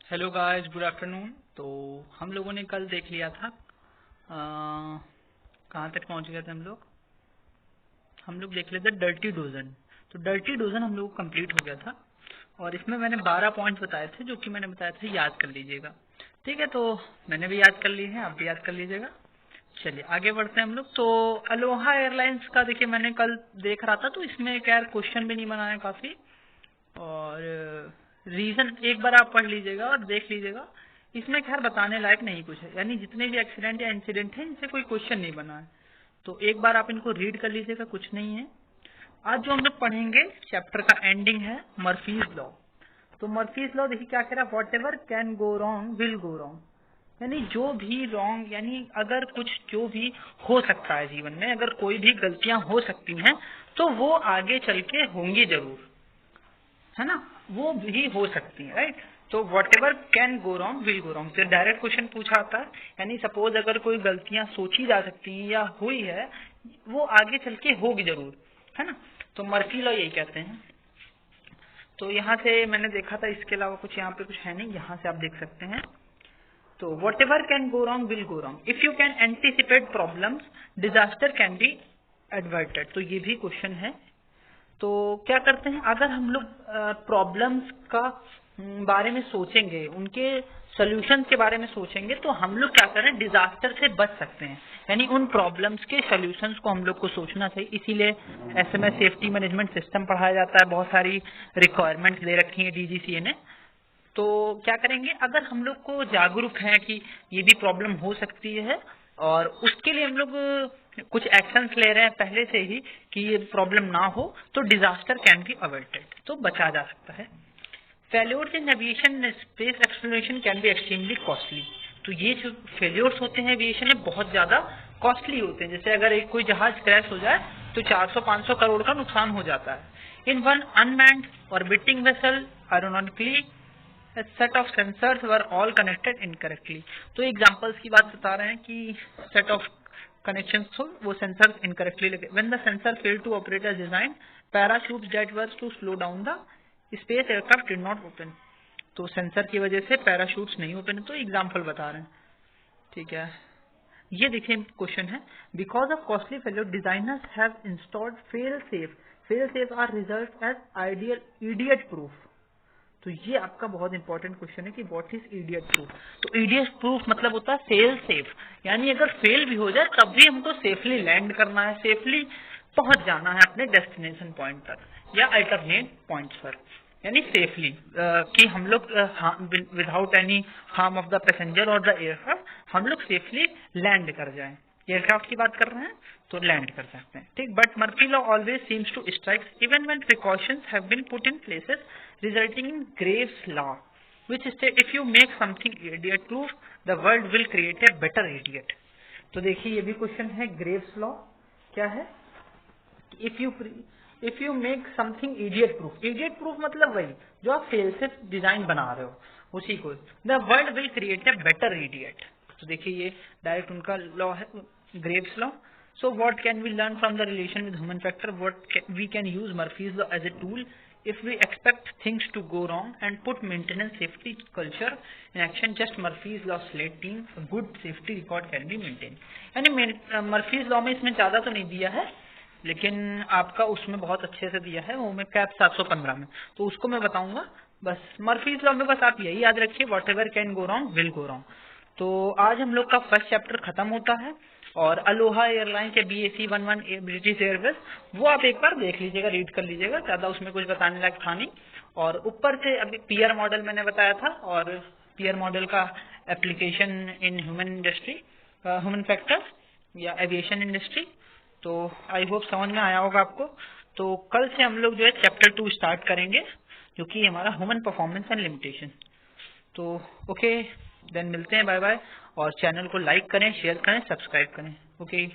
Hello guys, good afternoon. तो हम लोगों ने कल देख लिया था कहाँ तक पहुँच गए थे हम लोग देख लेते डर्टी डोजन। तो डर्टी डोजन हम लोग को कंप्लीट हो गया था और इसमें मैंने 12 पॉइंट बताए थे जो कि मैंने बताया था याद कर लीजिएगा। ठीक है, तो मैंने भी याद कर लिए हैं, आप भी याद कर लीजिएगा। चलिए आगे बढ़ते हैं हम लोग। तो अलोहा एयरलाइंस का देखिए मैंने कल देख रहा था, तो इसमें क्या क्वेश्चन भी नहीं बनाया काफी, और रीजन एक बार आप पढ़ लीजिएगा और देख लीजिएगा। इसमें खैर बताने लायक नहीं कुछ है, यानी जितने भी एक्सीडेंट या इंसिडेंट है इनसे कोई क्वेश्चन नहीं बना है। तो एक बार आप इनको रीड कर लीजिएगा, कुछ नहीं है। आज जो हम लोग पढ़ेंगे चैप्टर का एंडिंग है मर्फीज लॉ। तो मर्फीज लॉ देखिए क्या कह रहा है, what ever can go wrong will go wrong, यानी जो भी रॉन्ग, यानी अगर कुछ जो भी हो सकता है जीवन में, अगर कोई भी गलतियां हो सकती हैं तो वो आगे चल के होंगी जरूर, है ना, वो भी हो सकती है, राइट। तो whatever can go wrong will go wrong, फिर डायरेक्ट क्वेश्चन पूछा आता है, यानी सपोज अगर कोई गलतियां सोची जा सकती हैं या हुई है, वो आगे चल के होगी जरूर, है ना। तो मर्फी लॉ यही कहते हैं। तो यहाँ से मैंने देखा था, इसके अलावा कुछ यहाँ पे कुछ है नहीं, यहाँ से आप देख सकते हैं। तो whatever can go wrong will go wrong, if you can anticipate problems disaster can be averted. तो ये भी क्वेश्चन है। तो क्या करते हैं, अगर हम लोग प्रॉब्लम्स का बारे में सोचेंगे, उनके सोल्यूशन के बारे में सोचेंगे, तो हम लोग क्या करें, डिजास्टर से बच सकते हैं। यानी उन प्रॉब्लम्स के सोल्यूशंस को हम लोग को सोचना चाहिए। इसीलिए एसएमएस सेफ्टी मैनेजमेंट सिस्टम पढ़ाया जाता है, बहुत सारी रिक्वायरमेंट्स दे रखी है डीजीसीए ने। तो क्या करेंगे, अगर हम लोग को जागरूक हैं कि ये भी प्रॉब्लम हो सकती है और उसके लिए हम लोग कुछ एक्शंस ले रहे हैं पहले से ही कि ये प्रॉब्लम ना हो, तो डिजास्टर कैन बी अवॉइडेड, तो बचा जा सकता है। Failures in aviation space exploration can be extremely costly. तो ये जो फेल्योर्स होते हैं एविएशन में बहुत ज्यादा कॉस्टली होते हैं। जैसे अगर एक कोई जहाज क्रैश हो जाए तो 400-500 करोड़ का नुकसान हो जाता है। In one unmanned orbiting vessel aeronautically set of sensors were all connected incorrectly. तो एग्जांपल्स की बात बता रहे हैं कि सेट ऑफ कनेक्शन वो सेंसर्स इनकरेक्टली लगे। When the sensor fail to operate as design, parachutes that were to slow down the space aircraft did not open. तो सेंसर की वजह से पैराशूट्स नहीं ओपन। तो एग्जाम्पल बता रहे हैं, ठीक है। ये देखिए क्वेश्चन है, because of costly failure designers have installed fail safe are result as ideal idiot proof. तो ये आपका बहुत इंपॉर्टेंट क्वेश्चन है कि व्हाट इज इडियट प्रूफ। तो इडियट प्रूफ मतलब होता है फेल सेफ, यानी अगर फेल भी हो जाए तब भी हमको सेफली लैंड करना है, सेफली पहुंच जाना है अपने डेस्टिनेशन पॉइंट पर या अल्टरनेट पॉइंट पर, यानी सेफली कि हम लोग without any harm of the passenger और द एयरक्राफ्ट हम लोग सेफली लैंड कर जाएं। एयरक्राफ्ट की बात कर रहे हैं तो लैंड कर सकते हैं, ठीक। But Murphy law always seems to strike even when precautions have been put in places resulting in Graves law which state if you make something idiot proof the world will create a better idiot. तो देखिए ये भी question है, Graves law क्या है, if you make something idiot proof मतलब वही जो आप फेल से डिजाइन बना रहे हो, उसी को the world will create a better idiot. तो देखिए ये डायरेक्ट उनका लॉ है, Graves law. So what can we learn from the relation with human factor, what we can use Murphy's law as a tool if we expect things to go wrong and put maintenance safety culture in action. Just Murphy's law slating a good safety record can be maintained. यानी Murphy's law में इसमें ज्यादा तो नहीं दिया है, लेकिन आपका उसमें बहुत अच्छे से दिया है, वो में कैप 715 में, तो उसको मैं बताऊंगा। बस मर्फीज लॉ में बस आप यही याद रखिए, what ever can go wrong will go wrong. तो आज हम लोग का फर्स्ट चैप्टर खत्म होता है और अलोहा एयरलाइन के BAC-11 ब्रिटिश एयरवेज वो आप एक बार देख लीजिएगा, रीड कर लीजिएगा, ज्यादा उसमें कुछ बताने लायक था नहीं। और ऊपर से अभी पीआर मॉडल मैंने बताया था और पीआर मॉडल का application in human industry, human factor या एविएशन इंडस्ट्री। तो आई होप समझ में आया होगा आपको। तो कल से हम लोग जो है चैप्टर 2 स्टार्ट करेंगे जो कि हमारा ह्यूमन परफॉर्मेंस एंड लिमिटेशन। तो ओके देन मिलते हैं, बाय बाय। और चैनल को लाइक करें, शेयर करें, सब्सक्राइब करें। ओके।